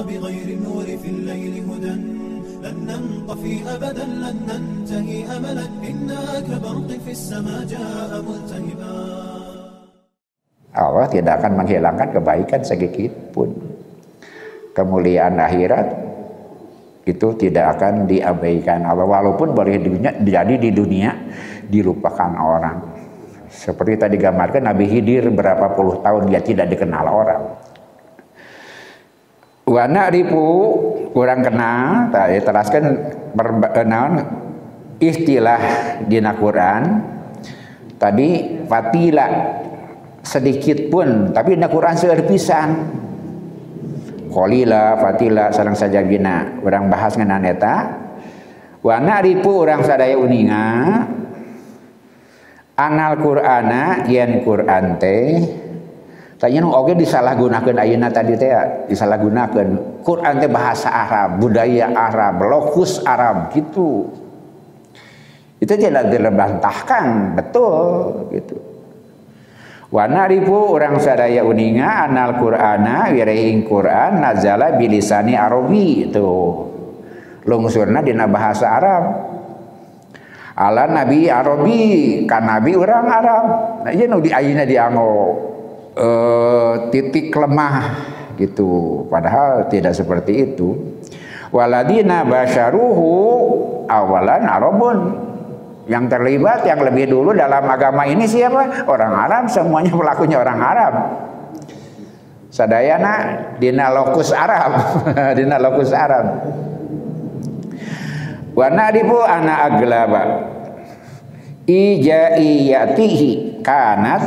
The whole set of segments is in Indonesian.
بغير النور في الليل هدى لن ننطفي أبدا لن ننتهي أملا إنا كبرق في السماء جاء ملتهبا. Allah tidak akan menghilangkan kebaikan sedikit pun. Kemuliaan akhirat itu tidak akan diabaikan Allah, walaupun boleh jadi di dunia dilupakan orang. Seperti tadi gambarkan Nabi Khidir berapa puluh tahun dia tidak dikenal orang. Wa na'rifu kurang kenal, tadi teraskan istilah dina Quran tadi fatila sedikit pun, tapi dina Quran seueur pisan. Qalila fatila sareng saja gina urang bahas ngeunaan eta. Wa na'rifu urang sadaya uninga anal Qur'ana yen Qur'an teh tanya oge disalahgunakeun ayeuna tadi teh disalahgunakeun. Qur'an teh bahasa Arab, budaya Arab, lokus Arab gitu. Itu tidak dilebantahkan, betul gitu. Wa na'rifu urang sadaya uninga anal Qur'ana wirehing Qur'an nazala bilisani Arabi itu. Lungsurna dina bahasa Arab. Ala nabi Arabi kan nabi urang Arab. Nah ieu nu di ayeuna dianggo titik lemah gitu, padahal tidak seperti itu. Waladina basyaruhu awalan Arabun, yang terlibat yang lebih dulu dalam agama ini siapa? Orang Arab, semuanya pelakunya orang Arab. Sadayana dina lokus Arab dina lokus Arab. Wa na'rifu ana aglaba ijaiyatihi kanat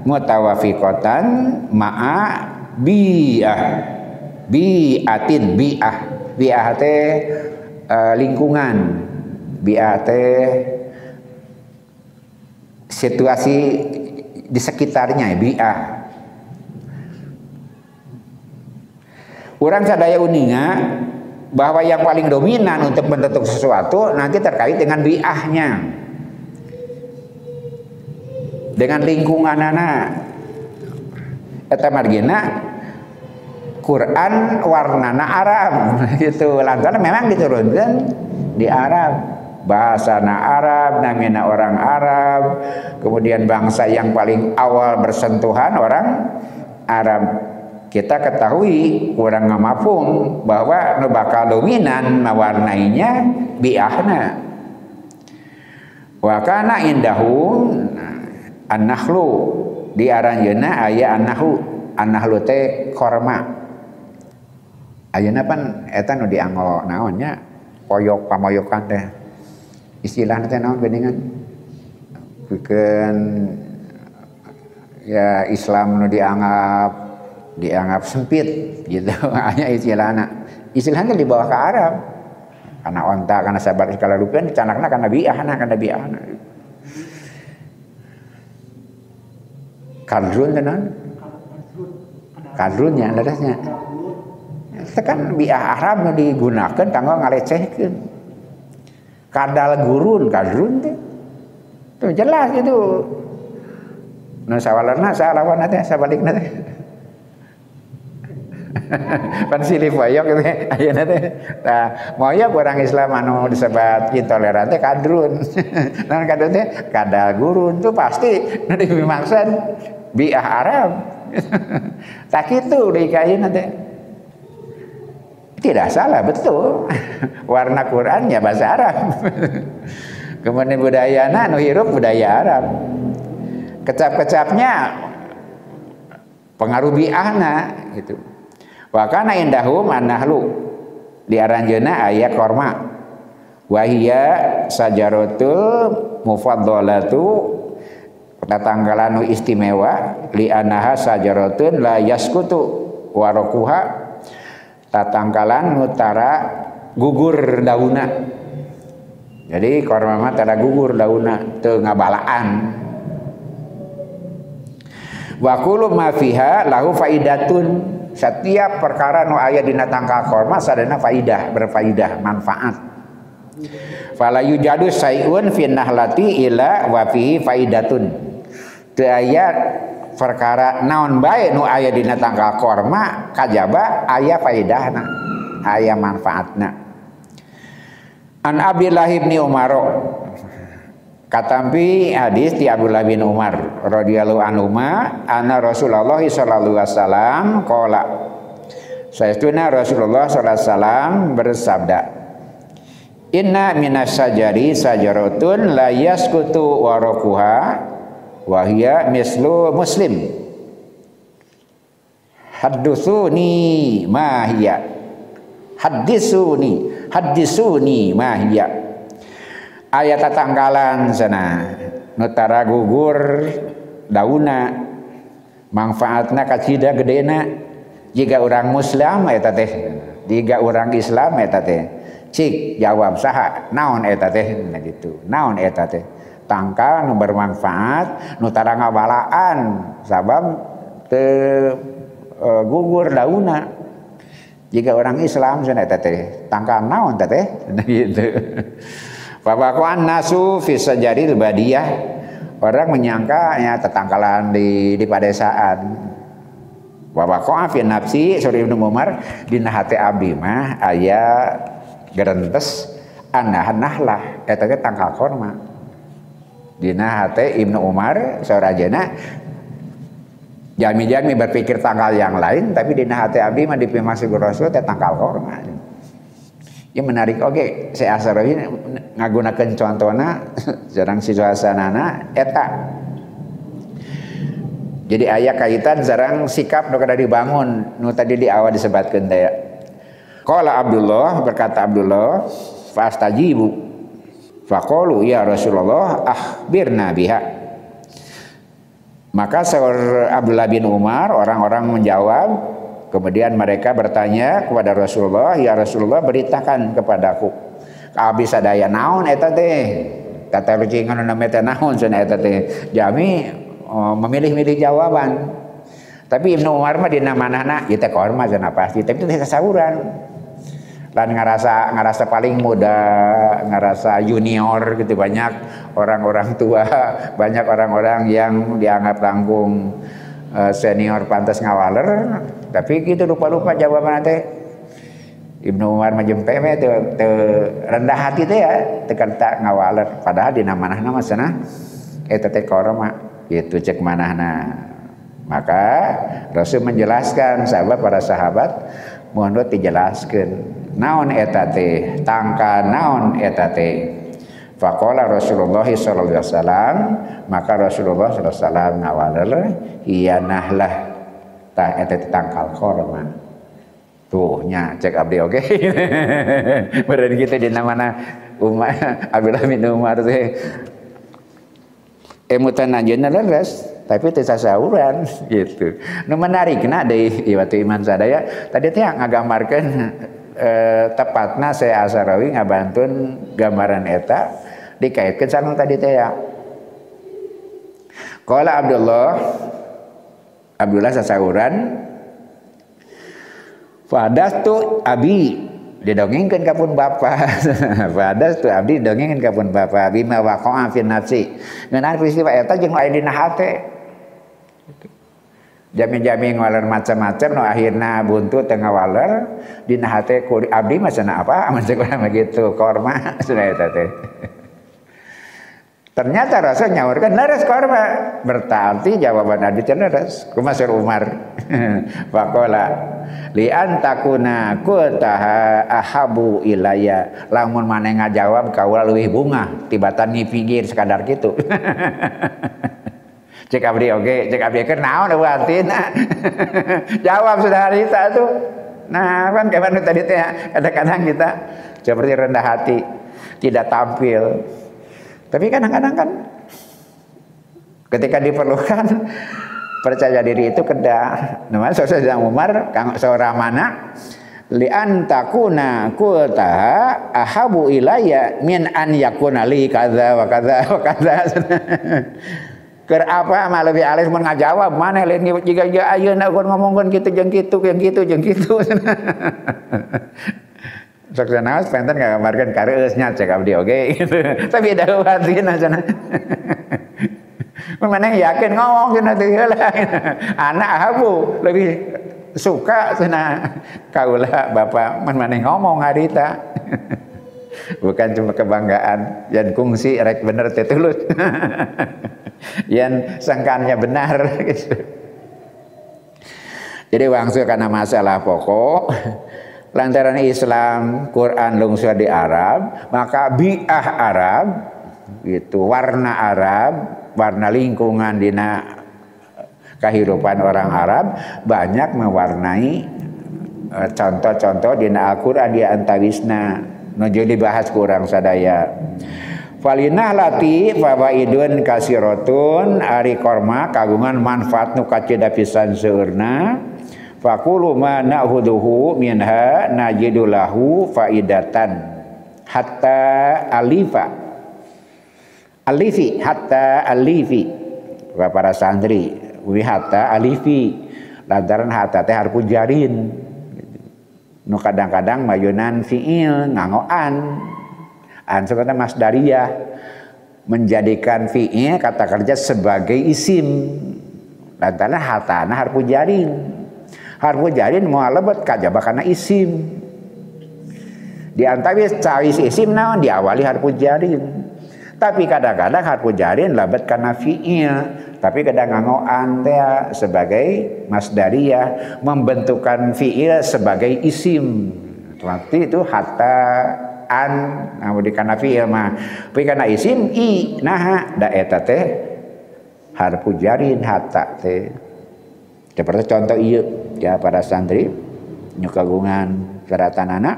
mutawafiqatan ma'a bi'ah teh lingkungan, bi'ah teh situasi di sekitarnya, bi'ah. Urang sadaya uninga bahwa yang paling dominan untuk membentuk sesuatu nanti terkait dengan bi'ahnya, dengan lingkungan anak. Eta margina Quran warnana Arab gitu, lantaran memang diturunkan di Arab, bahasana Arab, namina orang Arab, kemudian bangsa yang paling awal bersentuhan orang Arab. Kita ketahui kurang ngamapung bahwa nu bakal dominan mewarnainya bi'ahna. Wa kana indahum an-nakhlu di aranjeuna aya an-nahlu teh korma. Ayeuna pan eta nu dianggo naonnya poyok pamoyokan teh. Istilahna teh naon geuningan? Pikeun ya Islam nu dianggap sempit gitu. Hanya istilahnya di bawah ke Arab, karena onta, karena sabar skala rupiah dicanakna karena bi'ahna kadrun tenan kadrunnya ledasnya itu kan bi'ah Arab nu digunakeun kanggo ngalecehkeun. Kadal gurun kadrun teh tuh jelas itu nu sawalarna salawan teh sabalikna teh pan silih moyok gitu ayeuna teh. Tah moyok orang Islam anu disebut intoleran teh kadrun. Namun kadrun teh kadal gurun tuh pasti nu dimaksud bi'ah Arab. Tak kitu deui ka ayeuna teh. Tidak salah, betul. Warna Qur'annya bahasa Arab. Kemudian budayana nu hirup budaya Arab. Kecap-kecapnya pengaruh bi'ahna gitu. Wa kana indahum an-nahlu di aranjeuna aya korma. Wa hiya sajaratul mufaddalatu tatanggalan nu istimewa li annaha sajaratun la yaskutu waraquha tatanggalan nu tara gugur dauna. Jadi korma mah tara gugur dauna teu ngabalaan. Wa kullu ma fiha lahu faidatun. Setiap perkara nu aya dina tangkal korma sadana faidah, berfaidah, manfaat. Fala yujadu sayun fi nahlati ila wa fihi faidatun. Teu aya perkara naon bae nu aya dina tangkal korma kajaba aya faedahna, aya manfaatna. An Abdullah bin Umar, katampi hadis ti Abdullah bin Umar radhiyallahu anhu anna Rasulullah sallallahu alaihi wasallam qala, saestuna Rasulullah sallallahu alaihi wasallam bersabda, inna minas sajari sajaratun la yaskutu waraquha wa hiya mislu muslim haddusuni ma hiya haddisuni ma hiya. Aya tatangkalan sana nu tara gugur dauna manfaatna kacida gedena jika orang muslim eta teh, jika orang Islam eta teh. Cik jawab saha naon eta teh gitu, naon eta teh tangkal nu bermanfaat nu tara ngabalaan sabab teu gugur dauna. Jika orang Islam cenah eta teh tangkal naon eta teh gitu. Fabaqan nasu fi sajaril badiyah, orang menyangka ya tetangkalan di padesaan. Wabaqa fi nafsi suri Ibnu Umar dina hate abdi mah aya gerentes anah-nahlah eta teh tangkal korma. Dina hate Ibnu Umar saurajana jami-jami berpikir tangkal yang lain, tapi dina hate abdi mah dipimasi ku Rasul teh tangkal korma. Ya menarik oge si Asarawi ngagunakeun contona jarang situasiana eta. Jadi aya kaitan sareng sikap nu kada dibangun nu tadi di awal disebutkeun teh. Qala Abdullah, berkata Abdullah, fastajibu. Faqalu ya Rasulullah akhbirna biha. Maka saur Abdullah bin Umar, orang-orang menjawab, kemudian mereka bertanya kepada Rasulullah, ya Rasulullah beritakan kepadaku. Abi sadaya naon eta teh? Kata rucingan nama eta naon cenah eta teh. Jami memilih-milih jawaban. Tapi Ibnu Umar mah dina manahna ieu teh korma cenah pasti, tapi teh kasauran. Dan ngerasa paling muda, ngerasa junior gitu, banyak orang-orang tua, banyak orang-orang yang dianggap tanggung senior pantas ngawaler, tapi gitu lupa-lupa jawaban teh. Ibnu Umar mah jeung peme teu rendah hati teh ya, teu kata ngawaler, padahal dina manahna mah cenah eta teh korma gitu cek manahna. Maka Rasul menjelaskan sahabat para sahabat mohon dijelaskeun naon eta teh tangka naon eta teh. Faqala Rasulullah sallallahu alaihi wasallam, maka Rasulullah sallallahu alaihi wasallam ngawaleuh iya nahlah tah eta tangkal korma. Tuh nya cek abdi oge. Beureun kitu dina mana Umar Abdullah bin Umar teh emutan anjeunna leres tapi teu sasauran gitu. Nu menarikna deui ieu iman sadaya tadi teh ngagambarkeun tepatna saya Asarawi ngabantun gambaran eta dikaitkeun sareng tadi teh ya. Qala Abdullah sasauran fadastu abi didongengkeun ka pun bapa. Fadastu abdi didongengkeun ka pun bapa bima waqa'a fi nafsi. Ngeunaan peristiwa eta jeung aya dina hate. Jami-jami ngawaler macam-macam nu akhirna buntu teu ngawaler dina hate ku abdi mah cenah apa amun cek urang begitu korma cenah eta teh. Ternyata Rasul nyawarkeun leres korma, berarti jawaban abdi teh leres. Kumaha Sur Umar? Faqala li antakuna qutaha ahabu ilayya. Lamun maneh ngajawab kaula leuwih bungah tibatan ngipigir sekadar kitu. Cek abdi oge, cek abdi keur naon eueuh artina. Jawab sudah harita tuh. Nah, kan kayak tadi teh kadang-kadang kita seperti rendah hati, tidak tampil. Tapi kadang-kadang kan ketika diperlukan percaya diri itu kedah. Namanya Saudara Umar kang seorang mana li antakuna qutaha ahabu ilayya min an yakuna li kadza wa kadza wa kadza. Keur apa mah lebih alis mun ngajawab maneh lain jiga ayeuna kun ngomongkeun kitu jeung kitu jeung kitu jeung kitu. Sok sanaos penten ngagambarkeun kareueus nya cek abdi oge gitu. Tapi da hatina cenah. Mana yakin ngomong cenah teh heula. Anak habu lebih suka cenah kaula bapak mana ngomong harita. Bukan cuma kebanggaan, yang kungsi rek bener teh tulus. Yang sangkaannya benar gitu. Jadi wangsul karena masalah pokok lantaran Islam Quran lungsuh di Arab, maka bi'ah Arab gitu, warna Arab, warna lingkungan dina kehidupan orang Arab banyak mewarnai contoh-contoh dina Al-Qur'an di antawisna nuju dibahas kurang sadaya. Falinah lati fawaidun kasiratun ari korma kagungan manfaat nu kacida pisan seueurna. Faqulu ma na'huduhu minha najidu lahu faidatan hatta alifi hatta alifi para santri wi hatta alifi lantaran hatta teh harfu jarin nu kadang-kadang mayunan fiil ngangoan an sebenarnya masdariyah menjadikan fiil kata kerja sebagai isim lantaran hatana harfu jarin mu'alabat kajaba kana isim di antawis cawis isim naon diawali harfu jarin tapi kadang-kadang harfu jarin labat kana fiil tapi kadang ngangoan teh sebagai masdariyah membentukkan fiil sebagai isim. Waktu itu hatta an namun dikana fiil mah tapi kana isim i nah da eta teh harfu jarin hatta teh. Seperti contoh ieu ya para santri nu kagungan caratanana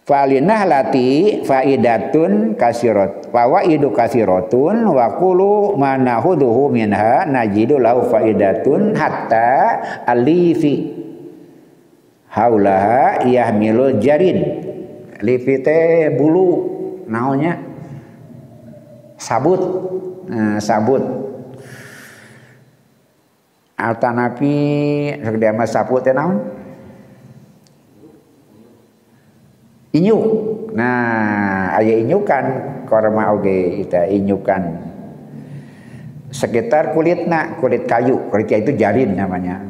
falinah lati faidatun kasirat fawaidu kasiratun wa qulu manahuduhu minha najidu lahu faidatun hatta alifi haulaha yahmilul jarin lifi teh bulu naonnya sabut sabut altanapi sakdia mah sabut teh naon inyuk. Nah, aya inyukan korma oge kita inyukan sekitar kulitna, kulit kayu. Kulit kayu itu jarin namanya.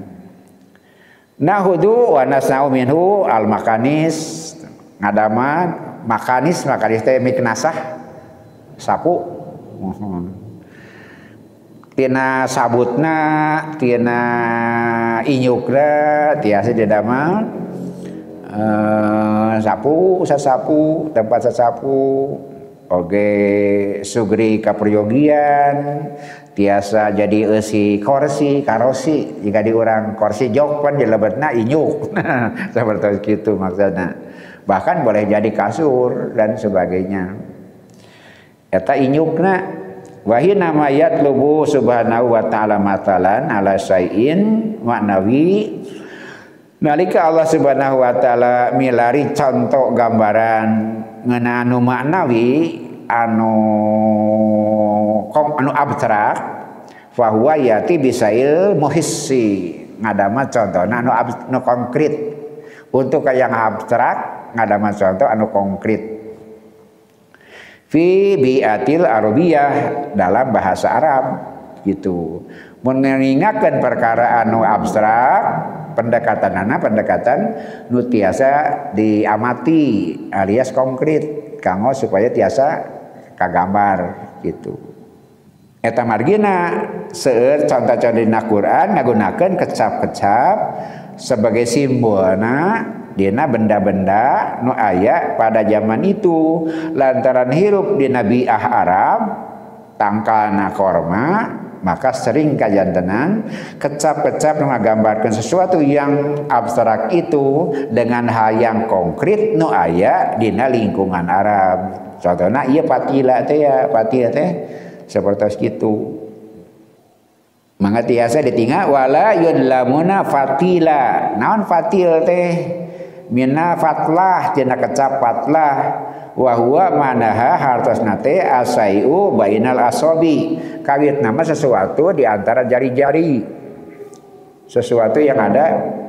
Nahudu wa nasau minhu al makanis ngadama makanis teh miknasah sapu. Tina sabutna, tina inyukna tiasa didamal sapu tempat sasapu oge sugri kapriyogian tiasa jadi eusi karosi jika di urang korsi jok pan jelebetna inyuk seperti itu maksudnya bahkan boleh jadi kasur dan sebagainya eta inyukna wahina mayat lubu subhanahu wa ta'ala matalan ala syai'in maknawi nalika Allah Subhanahu wa taala milari contoh gambaran ngeuna anu maknawi anu abstrak fa huwa yati bisail muhissi ngadama contohna anu konkret untuk yang abstrak ngadama contoh anu konkret fi biatil arabiyah dalam bahasa Arab gitu mengingatkan perkara anu abstrak pendekatan nu tiasa diamati alias konkret kanggo supaya tiasa kagambar gitu eta margina seueur contoh-contoh dina Quran ngagunakeun kecap-kecap sebagai simbolna dina benda-benda nu aya pada zaman itu lantaran hirup dina bi'ah Arab tangkalna korma maka sering kajantenan kecap-kecap menggambarkan sesuatu yang abstrak itu dengan hal yang konkret nu aya dina lingkungan Arab. Contohnya ieu patila teh ya, patila teh seperti itu. Mangga tiasa ditinggal wala yudlamuna fatila. Naon fatil teh? Mina fatlah cenah kecap fatlah. Wa huwa manaha hartosna teh asai'u bainal asabi kawit nama sesuatu di antara jari-jari sesuatu yang ada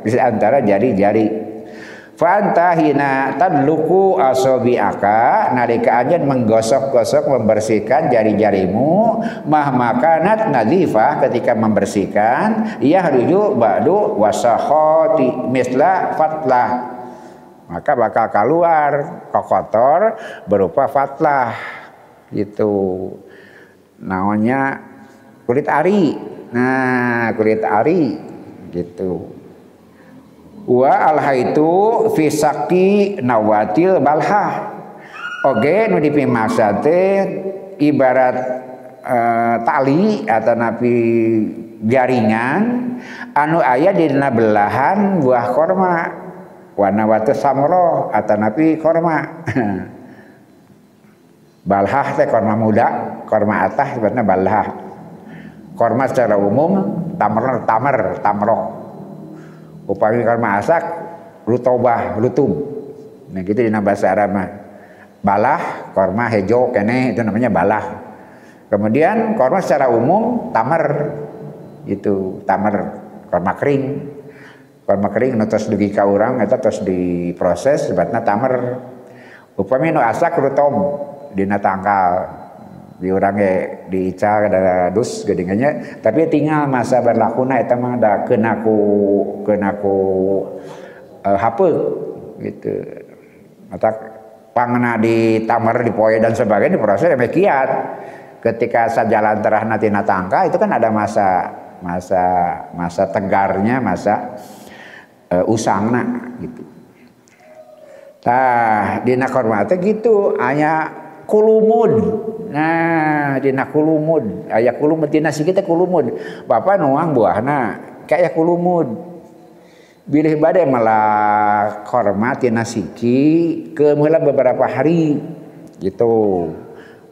di antara jari-jari Fantahina tadluku asabiaka nalika anjeun menggosok-gosok membersihkan jari-jarimu mahmakanat nadhifah ketika membersihkan yahruju ba'du wasakhati misla fatlah maka bakal keluar kotor berupa fatlah gitu namanya kulit ari. Nah kulit ari gitu. Wa alhaitu fi saqi nawatil balha oge nu dipimaksa teh ibarat tali atau napi jaringan anu aya dina belahan buah korma wa nawatu samro atau napi korma balha teh korma muda korma atah sebutna balha korma secara umum tamro upami korma asak rutobah rutum nah gitu di bahasa Arab mah balah korma hejo kene itu namanya balah kemudian korma secara umum tamar itu tamar korma kering nu tos dugi ka urang eta tos diproses sebabna tamar upami nu asak rutob dina tangkal di urang ge diica ada dus gedingannya tapi tinggal masa berlakuna eta mah da kenaku hapeuk gitu mata pangna di tamar di poe dan sebagainya diproses sampai kiat ketika sajalan terahna tina tangka itu kan ada masa tegarnya masa usangna gitu tah dina korma teh gitu aya kulumud. Nah, dina kulumud, aya kulumud dina siki teh kulumud. Bapak nuang buahna kayak kulumud. Bilih bade malah korma tina siki keumeulah beberapa hari gitu.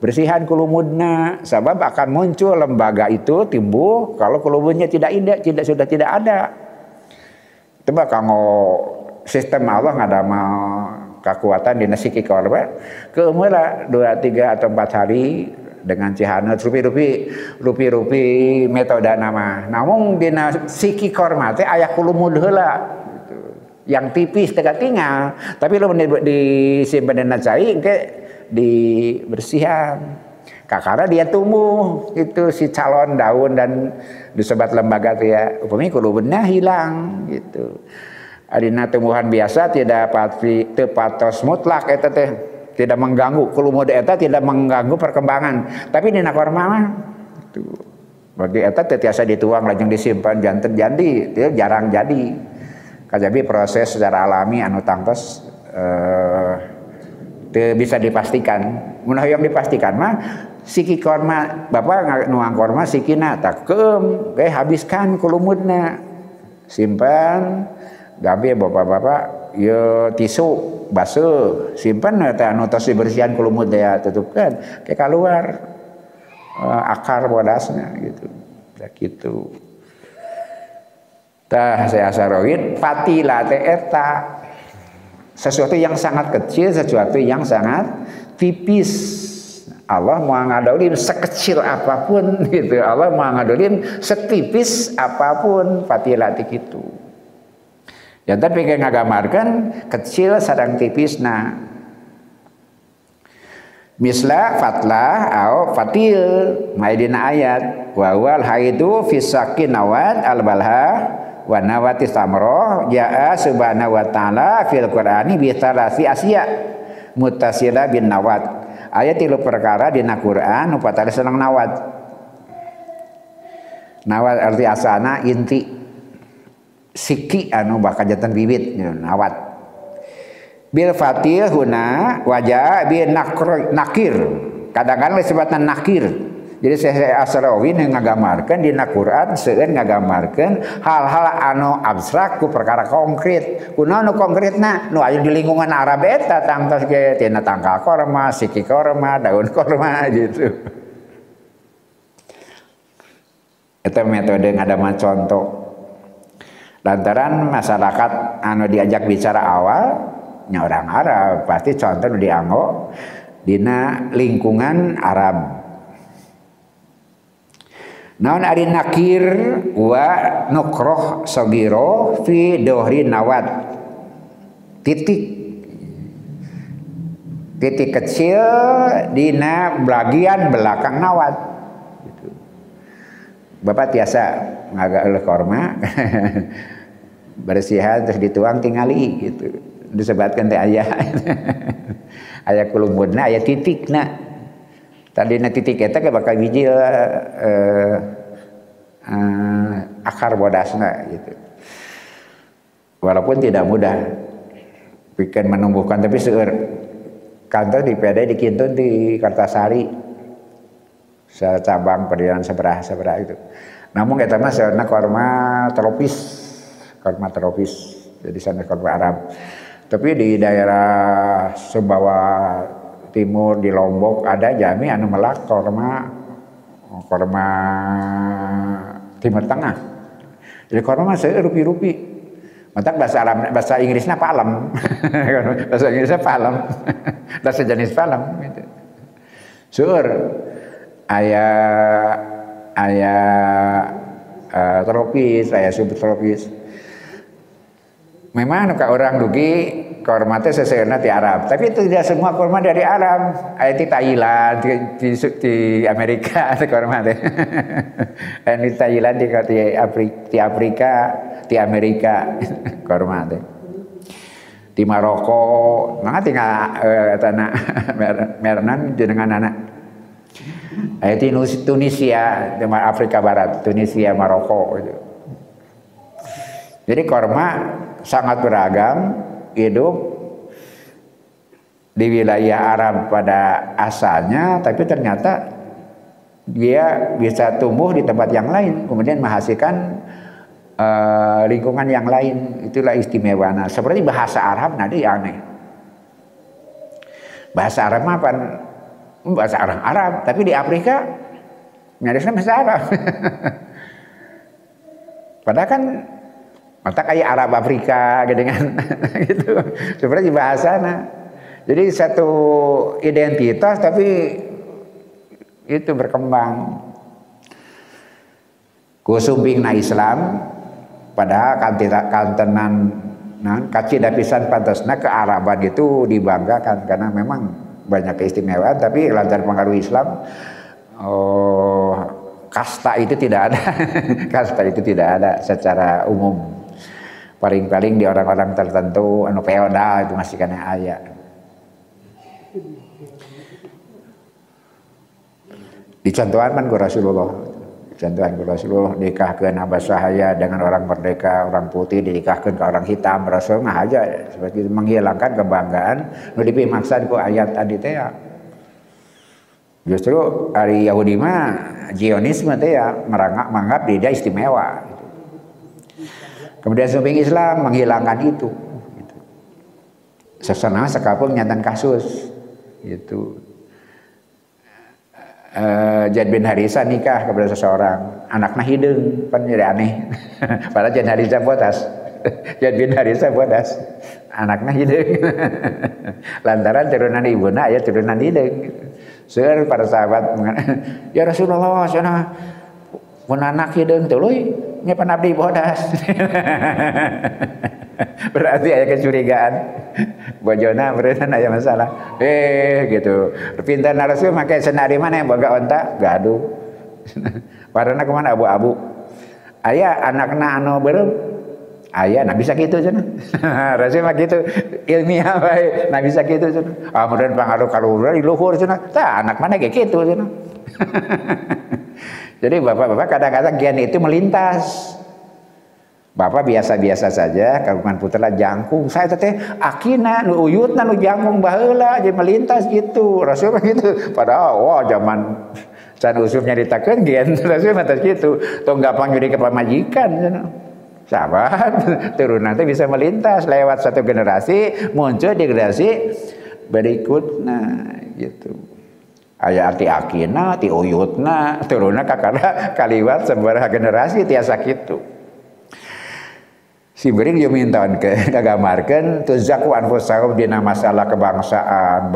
Bersihan kulumudna sabab akan muncul lembaga itu timbul kalau kulumudnya sudah tidak ada. Coba kanggo sistem Allah ngadama kekuatan dina siki korma keumeulah 2, 3 atau 4 hari dengan cihaneut rupi-rupi metode nama namun dina siki korma teh aya kulumud heula gitu. Yang tipis teh tinggal tapi lu disimpen dina cai engke dibersihan kakara dia tumbuh itu si calon daun dan disebat lembaga teh ya upami kulumudna hilang gitu. Adina tumbuhan biasa tidak patos mutlak eta teh tidak mengganggu kulumud eta tidak mengganggu perkembangan tapi dina korma mah itu bagi eta teh tiasa dituang lajeng disimpan janten jadi teh jarang jadi kajabi proses secara alami anu tangtos teu bisa dipastikan mun hoyong dipastikan mah siki korma bapak nuang korma sikina tak keum habiskan kulumudna simpan gabe bapak-bapak ya tisu basuh simpan eta anu tos dibersihan kulumud teh tutupkeun ke keluar akar bodasna gitu. Da kitu. Tah saya asaroid fatila teh eta sesuatu yang sangat kecil, sesuatu yang sangat tipis. Allah mau ngadolin sekecil apapun gitu. Allah mau ngadolin setipis apapun fatila teh kitu. Ya tapi kayak ngagamarkan kecil sadang tipisna misla fatlah au fatil maidina ayat wa wal haidu fi sakin nawat al balha wa nawati samro jaa subhanahu wa ta'ala fil qur'ani bi talasi asya mutasila bin nawat ayat 3 perkara dina Quran nu patali seneng nawat arti asana inti siki anu bakal jantan bibit nawat bil fatil huna wajah bi nakir kadang-kadang disebutna nakir jadi saya Asrawi ngagamarkeun dina Quran seueun ngagamarkeun hal-hal anu abstrak ku perkara konkret kunaon nu konkretna nu aya di lingkungan Arab eta tangtos ge tina tangkal korma siki korma daun korma gitu eta metode ngadama contoh lantaran masyarakat anu diajak bicara awal nya orang Arab pasti contoh dianggo dina lingkungan Arab. Naon ari nakir wa nukroh sogiro fi dohri nawat titik kecil dina bagian belakang nawat gitu. Bapak tiasa ngagak korma bersihan terus dituang tingali gitu disebutkan teh aya aya kulumudna aya titikna tadina titik eta ge bakal hiji akar bodasna gitu. Walaupun tidak mudah bikin menumbuhkan tapi seueur kantor di PD di Kintun di Kartasari cabang perdian seberah itu. Namun eta mah sebenarnya korma tropis jadi sana korma Arab. Tapi di daerah Sumbawa Timur di Lombok ada jami anu melak korma Timur Tengah. Jadi korma mah seueur rupi-rupi. Mantak bahasa Inggrisnya palem. Bahasa Inggrisnya palem. Bahasa jenis palem gitu. Seueur aya tropis, aya subtropis. Memang ka orang dugi korma teh seseurna ti Arab, tapi itu tidak semua korma dari Arab. Aya di Thailand, di Amerika teh korma teh. Di Thailand di Afrika, di Amerika korma teh. Di Maroko, mangga tinggal tanah mernan jenengan anak. Aya di Tunisia, di Afrika Barat, Tunisia, Maroko gitu. Jadi korma sangat beragam hidup di wilayah Arab pada asalnya, tapi ternyata dia bisa tumbuh di tempat yang lain, kemudian menghasilkan lingkungan yang lain. Itulah istimewanya. Seperti bahasa Arab nanti aneh. Bahasa Arab apa? Bahasa orang Arab, tapi di Afrika nyarisnya bahasa Arab. Padahal kan mata kayak Arab Afrika dengan gitu. Seperti bahasana. Jadi satu identitas tapi itu berkembang. Kusumbingna Islam padahal kantenan kacida pisan pantasna kearaban itu dibanggakan karena memang banyak keistimewaan, tapi lantaran pengaruh Islam kasta itu tidak ada. Kasta itu tidak ada secara umum. Paling-paling di orang-orang tertentu anu feodal itu masih kana aya. Dicontohan kan Rasulullah. Contohan Rasulullah nikahkeun Abah Sahaya dengan orang merdeka, orang putih dinikahkeun ke orang hitam. Rasul mah aja seperti itu, menghilangkan kebanggaan nu dipimaksan ku ayat tadi teh. Justru ari Yahudi mah Zionisme teh menganggap dia istimewa. Kemudian sumbing Islam menghilangkan itu. Sesana sekalipun nyantan kasus gitu. Zaid bin Harisah nikah kepada seseorang, anaknya hideung, pan jadi aneh. Padahal Zaid Harisah bodas. Zaid bin Harisah bodas. Anaknya hideung. Lantaran turunan ibuna aya turunan hideung. Seueur para sahabat ya Rasulullah cenah mun anak hideung tuluy nya pan abdi bodas. Berarti ada kecurigaan. Bojona berenang aya masalah. Gitu. Pintar Rasul make senari mana yang boga onta gaduh. Warna kemana abu-abu. Aya anakna anu beureum. Aya nah bisa kitu cenah. Rasul mah kitu ilmiah bae. Nah bisa kitu cenah. Amun pangaruh kaluhur di luhur cenah. Tah anak mana ge kitu cenah. Jadi bapak-bapak kadang-kadang gian itu melintas. Bapak biasa-biasa saja, kagungan putra jangkung. Saya teh akina nu uyutna nu jangkung baheula jadi melintas gitu. Rasul gitu. Padahal wah zaman can usum nyaritakeun gen Rasul mah teh kitu. Tong gampang jadi ke pamajikan cenah. Sahabat turunan teh bisa melintas lewat satu generasi muncul di generasi berikutnya gitu. Aya arti akina, ti uyutna, turunna kakana kaliwat sabaraha generasi tiasa kitu. Si beuring jeung mintaon ke ngagamarkeun tuzaku anfusahum dina masalah kebangsaan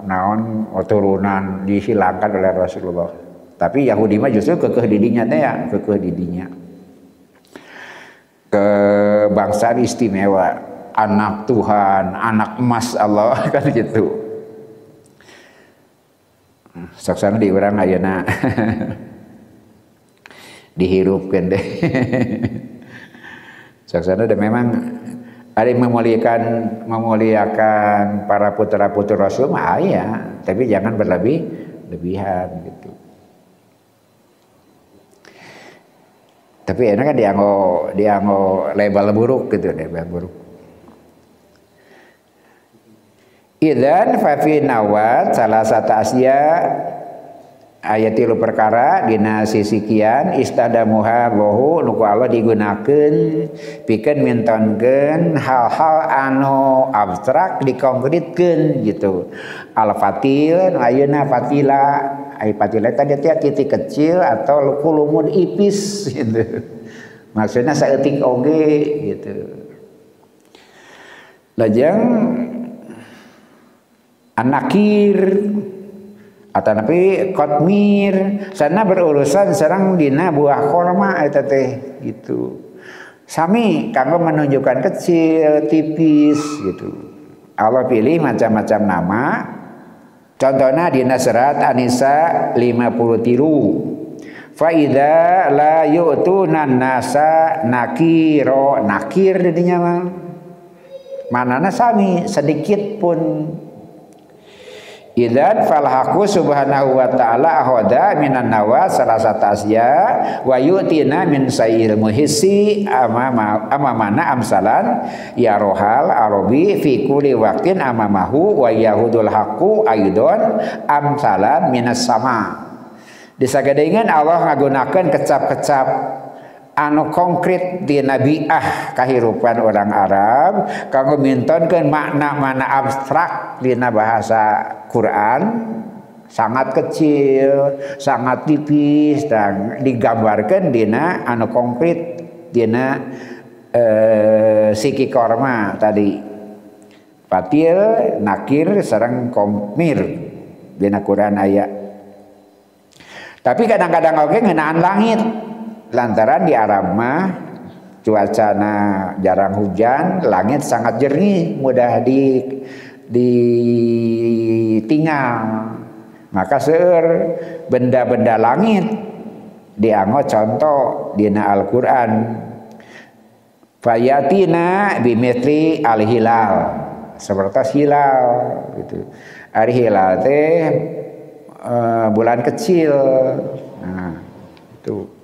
naon turunan dihilangkan oleh Rasulullah. Tapi Yahudi mah justru kekeh didinya teh ya, kekeh didinya. Kebangsaan istimewa. anak Tuhan, anak emas Allah kan gitu. Saksana di urang ayeuna dihirupkeun deh. Saksana deh memang ada yang memuliakan para putra-putri Rasul mah aya, tapi jangan berlebihan gitu. Tapi enak kan dianggo label buruk gitu, label buruk. Idzan fa fi nawat salah satu asya ayat 3 perkara dina sisikian istadamuha lahu nuku Allah digunakeun pikeun mintonkeun hal-hal anu abstrak dikonkretkeun gitu. Al-fatil ayeuna fatila, ai fatila tadi titik kecil atau lukulumud ipis gitu. Maksudnya saeutik oge gitu. Lajeng anakir atau napi kotmir sana berurusan sareng dina buah korma eta teh gitu. Sami kanggo menunjukkan kecil, tipis gitu. Allah pilih macam-macam nama. Contohnya dina surat An-Nisa 53. Fa idza la yu'tunan nasa nakiro, nakir dinya mah. Manana sami sedikit pun. Idzan falhaku subhanahu wa ta'ala ahoda minan nawa salah satu asya wa yu'tina min sayyil muhissi amamana amsalan ya rohal arabi fi kulli waqtin amamahu wa yahudul haqu aidon amsalan minas sama. Disagadengan Allah ngagunakeun kecap-kecap anu konkret di nabiah kahirupan orang Arab kanggo mintonkeun makna-makna abstrak dina bahasa Quran sangat kecil, sangat tipis dan digambarkeun dina anu konkret dina siki korma tadi. Fatil, nakir sareng komir dina Quran aya. Tapi kadang-kadang oge ngeunaan langit. Lantaran di Arab mah cuacana jarang hujan, langit sangat jernih, mudah ditinggal. Maka seueur benda-benda langit dianggo contoh dina Al-Qur'an. Fayatina bimetri al-hilal. Seperti hilal gitu. Ari hilal teh bulan kecil. Nah, itu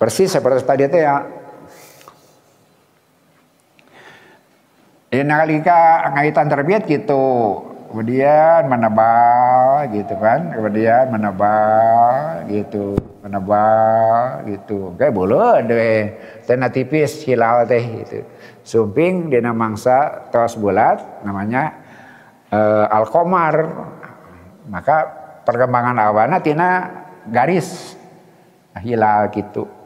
persis seperti tadi itu ya. Ini nalika ngaitan terbit gitu, kemudian menebal gitu kan, kemudian menebal gitu, kayak bulan deh, tena tipis hilal teh gitu. Sumping dina mangsa tos bulat namanya al-qamar. Maka perkembangan awana tina garis hilal gitu.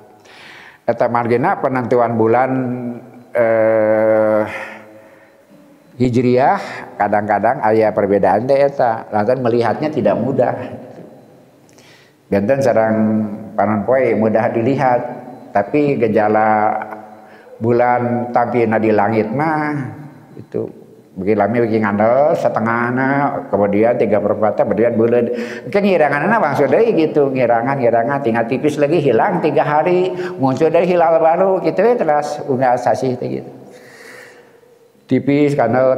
Eta margina penentuan bulan Hijriyah kadang-kadang aya perbedaan teh eta. Lantaran melihatnya tidak mudah. Ganten sareng panon poe mudah dilihat, tapi gejala bulan tampina di langit mah itu bagi lami bagi ngandel setengahna kemudian 3/4 kemudian bulan kan ngiranganna langsung deui gitu ngirangan tinggal tipis lagi hilang 3 hari muncul dari hilal baru gitu ya terus unggah sasih gitu tipis kanal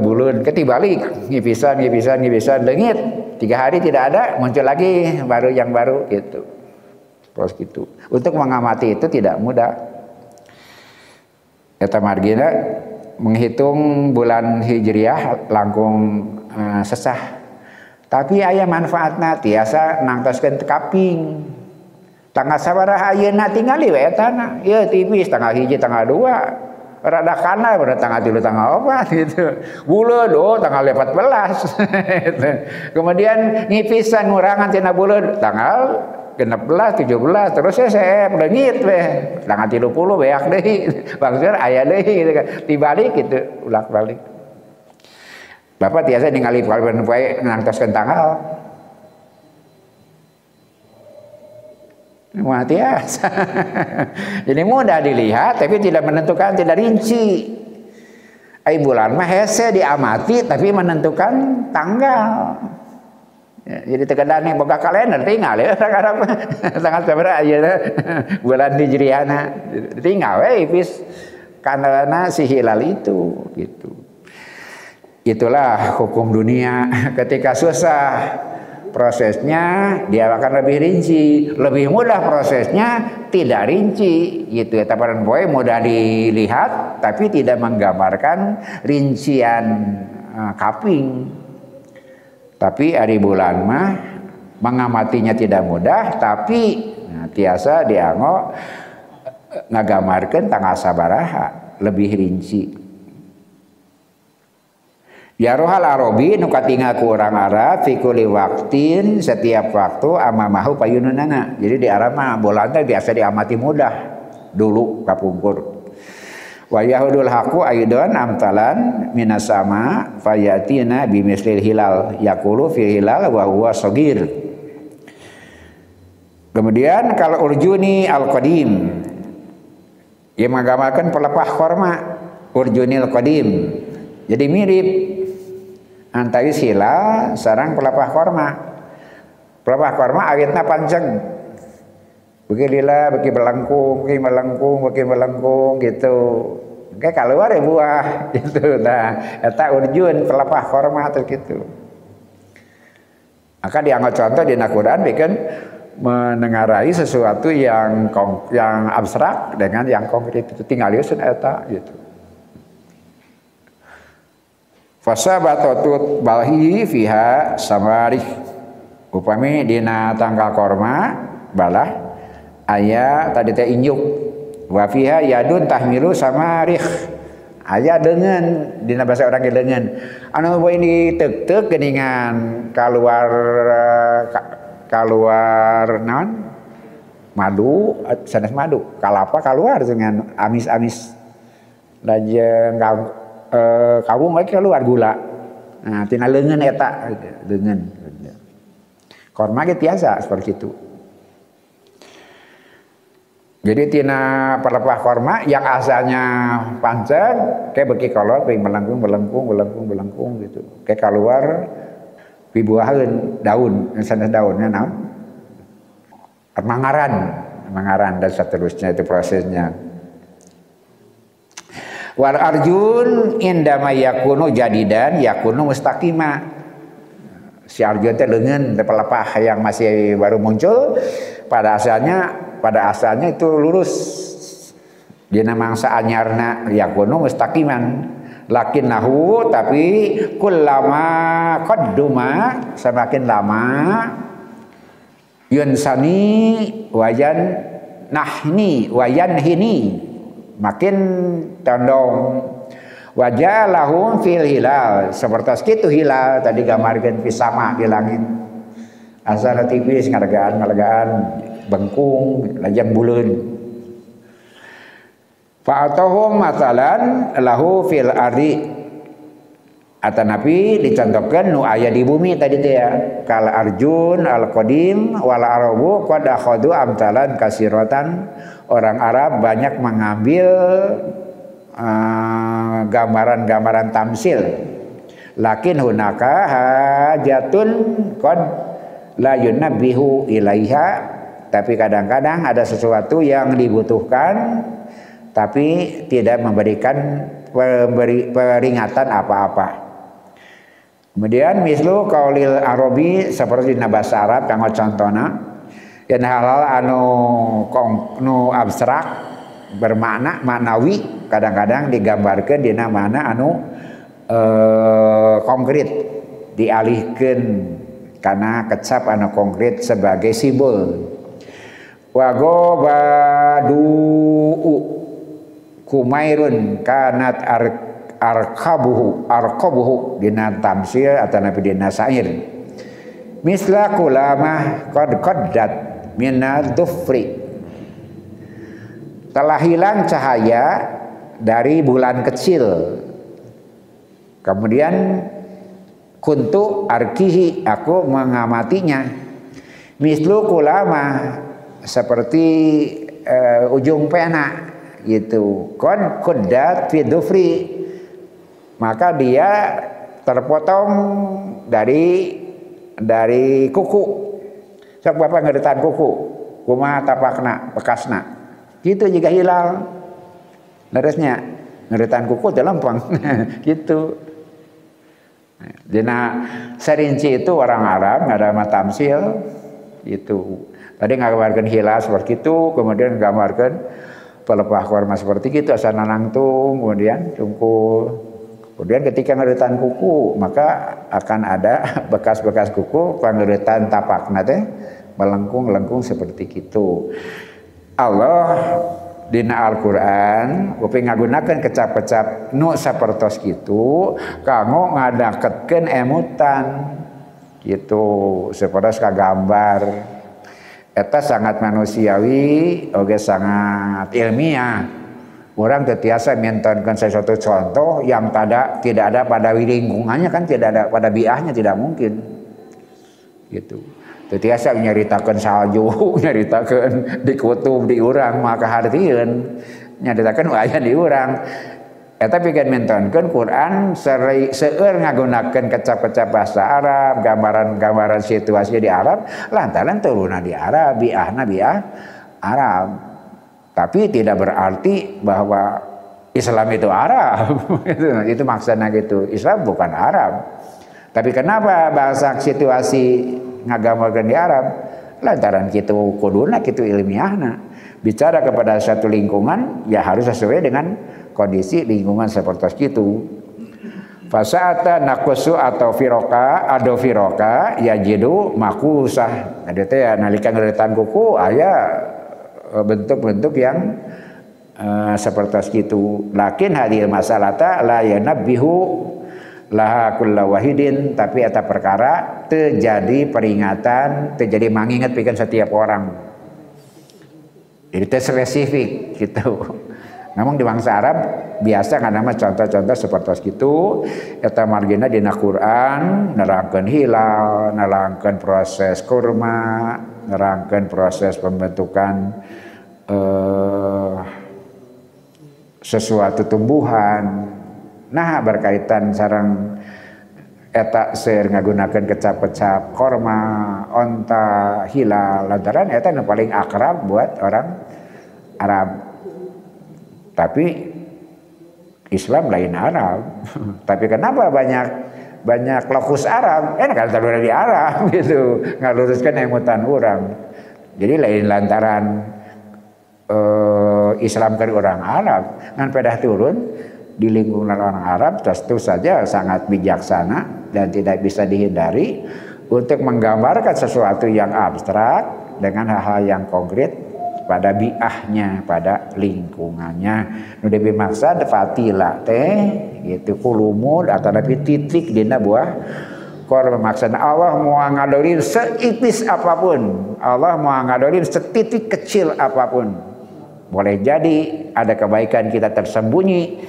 bulan ketibalik ngipisan leungit 3 hari tidak ada muncul lagi yang baru gitu terus gitu. Untuk mengamati itu tidak mudah eta margina menghitung bulan Hijriyah langkung sesah. Tapi aya manfaatna tiasa nangtoskeun kaping. Tanggal sabaraha ayeuna tingali we etana. Ieu tipis tanggal 1 tanggal 2. Rada kana pada tanggal 3 tanggal 4 gitu. Buleun tanggal 14. Kemudian ngipisan ngurangan tina buleun tanggal 16, 17 terus saya leungit we tanggal 30 beak deui maksudna aya deui gitu kan dibalik gitu ulak-balik. Bapak tiasa ningali kalben poe nangtoskeun tanggal Matiasa. Jadi mudah dilihat tapi tidak menentukan, tidak rinci. Ai bulan mah hese diamati tapi menentukan tanggal. Ya, jadi tegadane boga kalender tinggal ya tanggal sabaraha ayeuna bulan hijriana tinggal we ipis kana si hilal itu gitu. Itulah hukum dunia. Ketika susah prosesnya dia akan lebih rinci, lebih mudah prosesnya tidak rinci gitu ya. Taparan poe mudah dilihat tapi tidak menggambarkan rincian kaping. Tapi ari bulan mah mengamatinya tidak mudah tapi tiasa dianggo ngagamarkeun tanggal sabaraha lebih rinci. Ya rohal arabi nu katingal ku urang Arab fi kulli waqtin setiap waktu amamahu payununana. Jadi di Arab mah bulan teh biasa diamati mudah dulu kapungkur. Wa yahudul haqu aidan amtalan minas sama fayatina bimislil hilal yaqulu fi hilal wa huwa shagir. Kemudian kalau urjuni al-qadim yang menggambarkan pelepah korma urjunil qadim. Jadi mirip antara hilal sareng pelepah korma. Pelepah korma awitna panceg. Beki lila, beki melengkung, beki melengkung gitu. Kayak keluar ya buah gitu. Nah, eta urjun pelepah korma terus gitu. Maka dianggap contoh di Al-Qur'an bikin menengarai sesuatu yang abstrak dengan yang konkret itu tinggal yusun eta gitu. Fasabatut balhi fiha samarih upami dina tanggal korma balah aya tadi teh injuk wa fiha yadun tahmilu samarih aya dengan dina bahasa orang dengan anu boy ini teuk-teuk geuningan keluar naon madu sanes madu kalapa keluar dengan amis-amis lajeng kawung lagi keluar gula. Nah, tina leungeun eta leungeun. Korma ge tiasa seperti itu. Jadi tina pelepah korma yang asalnya panceg kayak beki kolot beuing melengkung gitu. Kayak keluar pibuaheun daun, sanes daunnya naon? Mangaran dan seterusnya itu prosesnya. Wal arjun indama yakunu jadidan yakunu mustaqima. Si arjun teh leungeun teh pelepah yang masih baru muncul pada asalnya itu lurus. Dina mangsa anyarna yakunu mustaqiman. Lakinnahu tapi kullama qadduma semakin lama yunsani wayan nahni wayan hini makin condong wajah lahum fil hilal seperti itu hilal tadi gambarkan pisama di langit asal tipis ngalegaan bengkung lajang buleun fa'atuhum masalan lahu fil ardi atanapi dicontohkan nu aya di bumi tadi teh ya kal arjun al qadim wal arabu qad akhadu amtalan kasiratan. Orang Arab banyak mengambil gambaran-gambaran tamsil. Lakin hunaka hajatun qad la yunabbihu ilaiha. Tapi kadang-kadang ada sesuatu yang dibutuhkan tapi tidak memberikan peringatan apa-apa. Kemudian mislu qaulil arabi seperti di bahasa Arab kanggo contona yang hal-hal anu abstrak bermakna maknawi kadang-kadang digambarkan dina mana anu konkret dialihkan karena kecap anu konkret sebagai simbol wago badu kumairun kanat arkabuhu dina tamsil atau nabi dina syair misla kulamah qaddat minad dufri telah hilang cahaya dari bulan kecil kemudian kuntu arkihi aku mengamatinya mislu kulama seperti ujung pena gitu. Kon kudat fi dufri, maka dia terpotong dari kuku. Sok bapak ngeuretan kuku, kumaha tapakna bekasna. Gitu juga hilal. Leresnya ngeuretan kuku teh lempeng gitu. Dina serinci itu orang Arab ngadama tamsil itu. Tadi nggambarkeun hilal seperti itu, kemudian nggambarkeun pelepah korma seperti itu, asana nangtung, kemudian cungkul. Kemudian ketika ngeuretan kuku, maka akan ada bekas-bekas kuku pangeuretan tapakna teh melengkung-lengkung seperti itu. Allah dina Al-Qur'an uping ngagunakeun kecap-kecap nu sapertos kitu kanggo ngadaketkeun emutan gitu sapertos kagambar. Eta sangat manusiawi oge sangat ilmiah. Orang tetiasa mentonkan sesuatu contoh yang tidak ada pada lingkungannya, kan tidak ada pada biahnya, tidak mungkin gitu. Tetiasa nyaritakeun salju, nyaritakeun di kutub di urang maka hartieun nyaritakeun aya di urang. Eta pikeun mentonkeun Quran seueur ngagunakeun kecap-kecap bahasa Arab, gambaran-gambaran situasi di Arab lantaran turunna di Arab, biahna biah Arab. Tapi tidak berarti bahwa Islam itu Arab. itu maksudnya gitu. Islam bukan Arab. Tapi kenapa bahasa situasi ngagambarkeun di Arab? Lantaran kitu kuduna kitu ilmiahna. Bicara kepada satu lingkungan ya harus sesuai dengan kondisi lingkungan seperti itu. Fasa'ata nakusu atau firoka yajidu makusah. Ada teh nalika ngeuretan kuku aya bentuk-bentuk yang seperti itu. Lakin hadil masalata la yanabbihu laha kullu wahidin, tapi eta perkara terjadi peringatan, terjadi mangingat pikeun setiap orang. Jadi teh spesifik gitu. Namun di bangsa Arab biasa ngadama contoh-contoh seperti itu. Eta margina dina Quran nerangkeun hilal, nerangkeun proses kurma, nerangkeun proses pembentukan sesuatu tumbuhan. Nah berkaitan sareng eta seueur ngagunakeun kecap-kecap korma, onta, hilal, lantaran eta nu paling akrab buat orang Arab. Tapi Islam lain Arab. Tapi kenapa banyak lokus Arab? Kan tadi di Arab gitu, ngaluruskan emutan orang. Jadi lain lantaran Islam kan orang Arab, ngan pedah turun di lingkungan orang Arab, tentu saja sangat bijaksana dan tidak bisa dihindari untuk menggambarkan sesuatu yang abstrak dengan hal-hal yang konkret pada biahnya, pada lingkungannya. Nu dimaksud fatila teh gitu kulumud atau tapi titik dina buah korma. Maksudna Allah mau ngadorin seipis apapun, Allah mau ngadorin setitik kecil apapun. Boleh jadi ada kebaikan kita tersembunyi,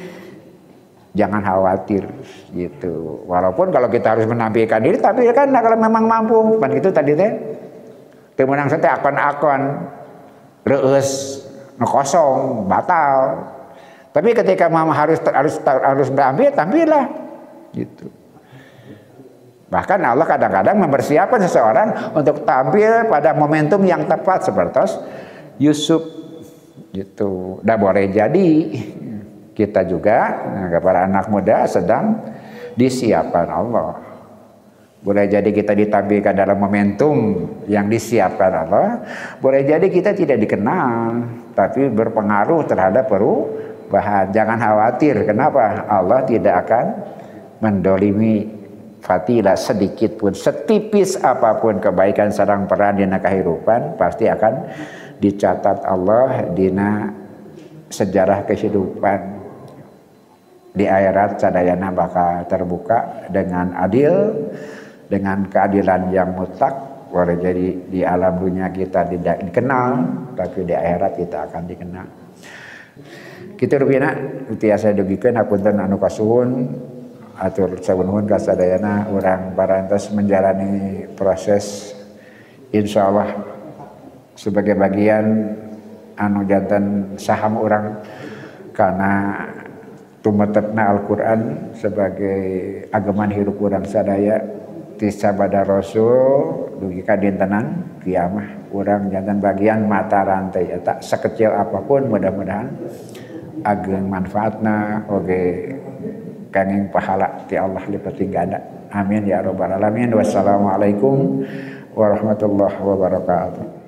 jangan khawatir gitu. Walaupun kalau kita harus menampilkan diri, tapi kan kalau memang mampu, kan gitu tadi teh. Teu meunang teh akon-akon reus ngekosong batal. Tapi ketika mama harus tampillah gitu. Bahkan Allah kadang-kadang mempersiapkan seseorang untuk tampil pada momentum yang tepat seperti Yusuf gitu. Dah boleh jadi kita juga para anak muda sedang disiapkan Allah. Boleh jadi kita ditampilkan dalam momentum yang disiapkan Allah. Boleh jadi kita tidak dikenal, tapi berpengaruh terhadap perubahan. Jangan khawatir, kenapa? Allah tidak akan mendolimi fatilah sedikit pun. Setipis apapun kebaikan sareng peran dina kehidupan, pasti akan dicatat Allah dina sejarah kehidupan. Di akhirat sadayana bakal terbuka dengan adil, dengan keadilan yang mutlak. Boleh jadi di alam dunia kita tidak dikenal, tapi di akhirat kita akan dikenal. Kitu rupina tiasa dugikeun hapunten anu kasuhun, atur sawen nuhun ka sadayana urang parantos menjalani proses insyaallah sebagai bagian anu janten saham orang karena tumetepna Al-Quran sebagai agaman hirup urang sadaya ti sabada Rasul dugi ka dintenan kiamah urang janten bagian mata rantai eta sekecil apapun mudah-mudahan ageng manfaatna oge kenging pahala ti Allah lipeuting ganda. Amin ya rabbal alamin. Wassalamualaikum warahmatullahi wabarakatuh.